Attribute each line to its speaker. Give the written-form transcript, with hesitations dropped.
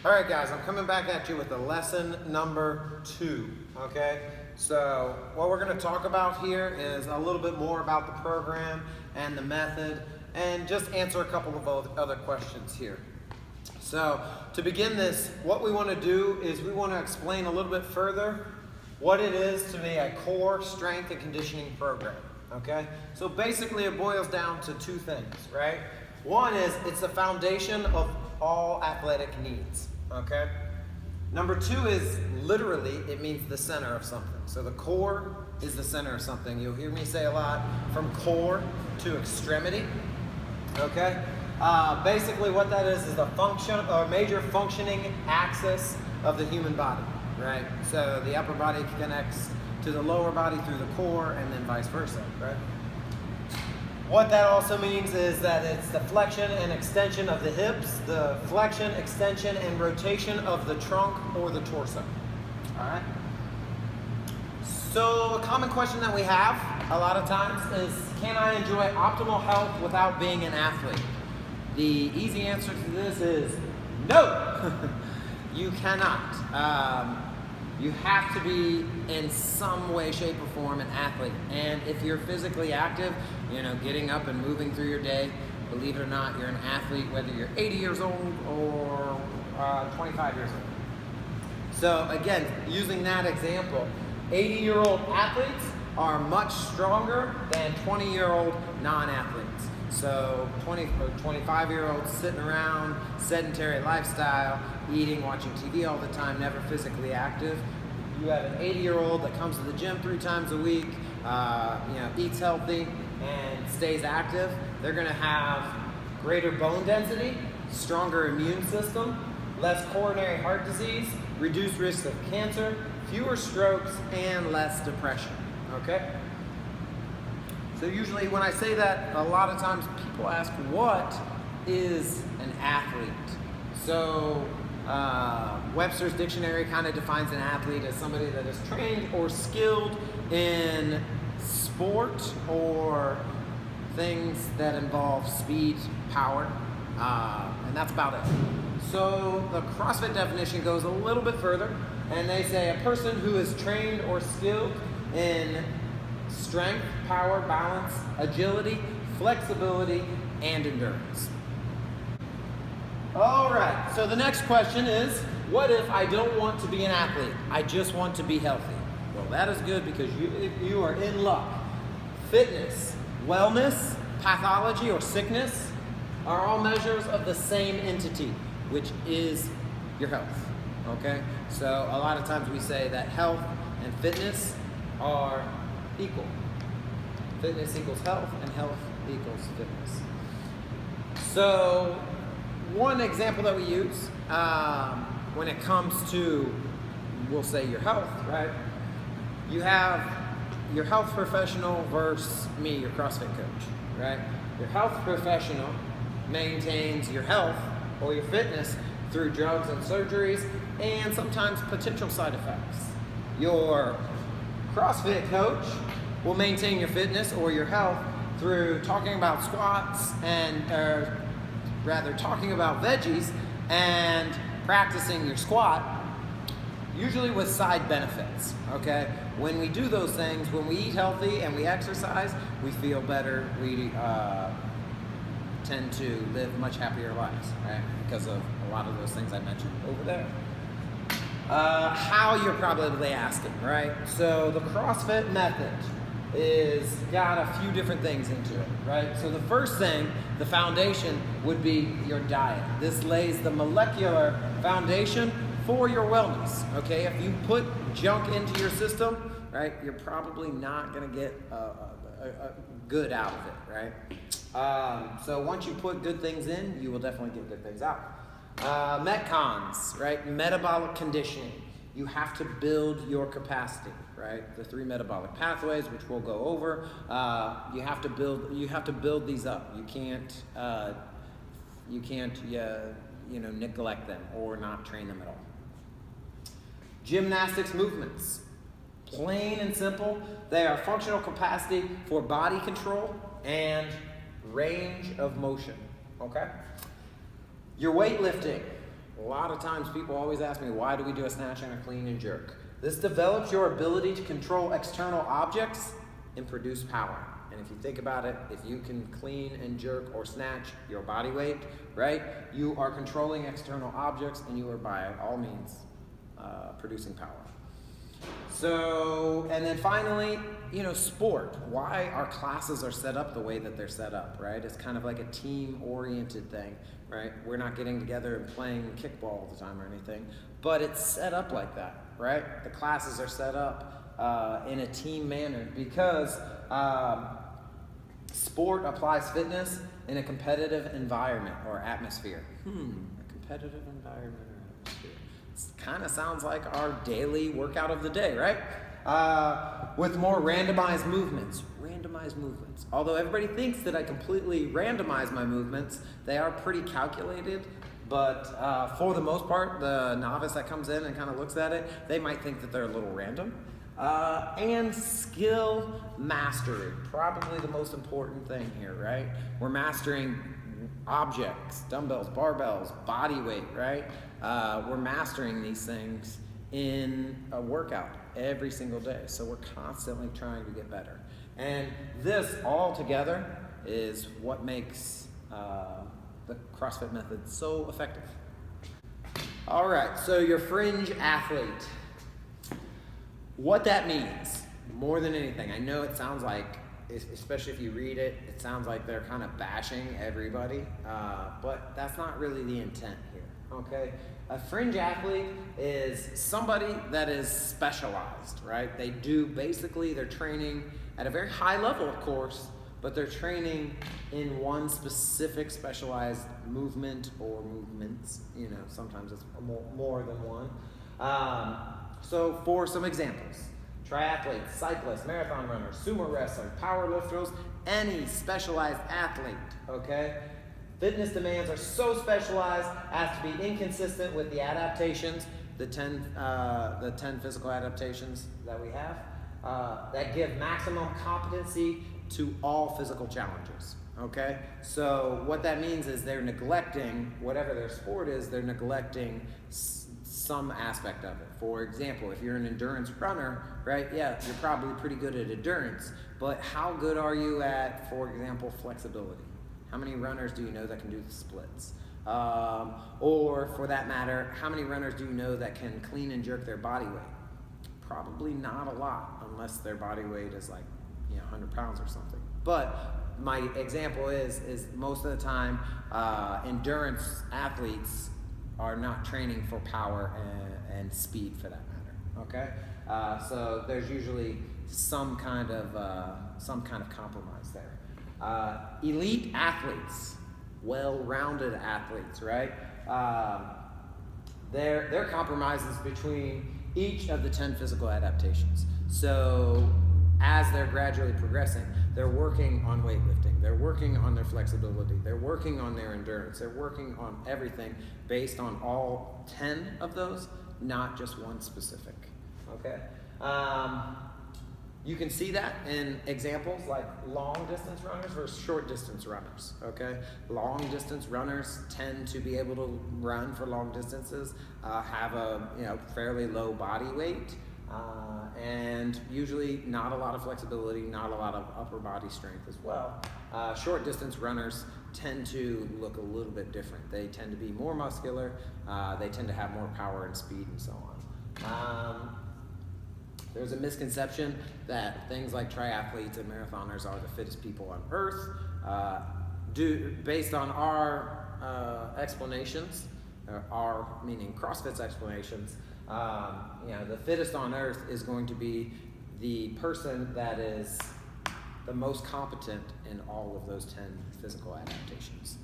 Speaker 1: All right, guys, I'm coming back at you with the lesson number 2, okay? So what we're going to talk about here is a little bit more about the program and the method, and just answer a couple of other questions here. So to begin this, what we want to do is we want to explain a little bit further what it is to be a core strength and conditioning program, okay? So basically it boils down to 2 things, right? One is it's the foundation of all athletic needs, okay? Number 2 is literally, it means the center of something. So the core is the center of something. You'll hear me say a lot, from core to extremity, okay? Basically what that is the function or major functioning axis of the human body, right? So the upper body connects to the lower body through the core and then vice versa, right? What that also means is that it's the flexion and extension of the hips, the flexion, extension, and rotation of the trunk or the torso. All right? So a common question that we have a lot of times is, can I enjoy optimal health without being an athlete? The easy answer to this is no. You cannot. You have to be in some way, shape, or form an athlete. And if you're physically active, getting up and moving through your day, believe it or not, you're an athlete whether you're 80 years old or 25 years old. So again, using that example, 80-year-old athletes are much stronger than 20-year-old non-athletes. So 20 or 25-year-olds sitting around, sedentary lifestyle, eating, watching TV all the time, never physically active. You have an 80-year-old that comes to the gym 3 times a week, eats healthy and stays active. They're going to have greater bone density, stronger immune system, less coronary heart disease, reduced risk of cancer, fewer strokes, and less depression. Okay? So usually when I say that, a lot of times people ask, what is an athlete? So Webster's dictionary kind of defines an athlete as somebody that is trained or skilled in sport or things that involve speed, power, and that's about it. So the CrossFit definition goes a little bit further, and they say a person who is trained or skilled in strength, power, balance, agility, flexibility, and endurance. All right, so the next question is, what if I don't want to be an athlete? I just want to be healthy. Well, that is good because you are in luck. Fitness, wellness, pathology, or sickness are all measures of the same entity, which is your health, okay? So a lot of times we say that health and fitness are equal. Fitness equals health, and health equals fitness. So one example that we use when it comes to, we'll say, your health, right? You have your health professional versus me, your CrossFit coach, right? Your health professional maintains your health or your fitness through drugs and surgeries and sometimes potential side effects. Your CrossFit coach will maintain your fitness or your health through talking about squats and, talking about veggies and practicing your squat, usually with side benefits, okay? When we do those things, when we eat healthy and we exercise, we feel better, we tend to live much happier lives, right? Because of a lot of those things I mentioned over there. How, you're probably asking, right? So the CrossFit method is got a few different things into it, right? So the first thing, the foundation, would be your diet. This lays the molecular foundation for your wellness, okay? If you put junk into your system, right, you're probably not gonna get a good out of it, right? So once you put good things in, you will definitely get good things out. Metcons, right? Metabolic conditioning. You have to build your capacity, right? The 3 metabolic pathways, which we'll go over. You have to build these up. You can't neglect them or not train them at all. Gymnastics movements. Plain and simple, they are functional capacity for body control and range of motion, okay? Your weightlifting, A lot of times people always ask me, why do we do a snatch and a clean and jerk? This develops your ability to control external objects and produce power. And if you think about it, if you can clean and jerk or snatch your body weight, right, you are controlling external objects and you are by all means producing power. So, and then finally, sport. Why our classes are set up the way that they're set up, right? It's kind of like a team-oriented thing, right? We're not getting together and playing kickball all the time or anything, but it's set up like that, right? The classes are set up in a team manner because sport applies fitness in a competitive environment or atmosphere. A competitive environment or atmosphere. Kind of sounds like our daily workout of the day, right? With more randomized movements. Although everybody thinks that I completely randomize my movements, they are pretty calculated. But for the most part, the novice that comes in and kind of looks at it, they might think that they're a little random. And skill mastery, probably the most important thing here, right? We're mastering objects, dumbbells, barbells, body weight, right? We're mastering these things in a workout every single day. So we're constantly trying to get better. And this all together is what makes the CrossFit method so effective. All right, so your fringe athlete. What that means, more than anything, I know it sounds like, especially if you read it, it sounds like they're kind of bashing everybody, but that's not really the intent here, okay? A fringe athlete is somebody that is specialized, right? They're training at a very high level, of course, but they're training in one specific specialized movement or movements, sometimes it's more than one. So for some examples, triathletes, cyclists, marathon runners, sumo wrestlers, powerlifters, any specialized athlete, okay? Fitness demands are so specialized as to be inconsistent with the adaptations, the 10 physical adaptations that we have, that give maximum competency to all physical challenges, okay? So what that means is they're neglecting, whatever their sport is, they're neglecting some aspect of it. For example, if you're an endurance runner, right, yeah, you're probably pretty good at endurance, but how good are you at, for example, flexibility? How many runners do you know that can do the splits? Or for that matter, how many runners do you know that can clean and jerk their body weight? Probably not a lot, unless their body weight is like 100 pounds or something. But my example is most of the time, endurance athletes are not training for power and speed for that matter, okay? So there's usually some kind of compromise there. Elite athletes, well-rounded athletes, right? There are compromises between each of the 10 physical adaptations. So as they're gradually progressing, they're working on weightlifting, they're working on their flexibility, they're working on their endurance, they're working on everything based on all 10 of those, not just one specific, okay? You can see that in examples like long distance runners versus short distance runners, okay? Long distance runners tend to be able to run for long distances, have a fairly low body weight, and usually not a lot of flexibility, not a lot of upper body strength as well. Short distance runners tend to look a little bit different. They tend to be more muscular, they tend to have more power and speed and so on. There's a misconception that things like triathletes and marathoners are the fittest people on earth. Based on our explanations, our meaning CrossFit's explanations, the fittest on earth is going to be the person that is the most competent in all of those 10 physical adaptations.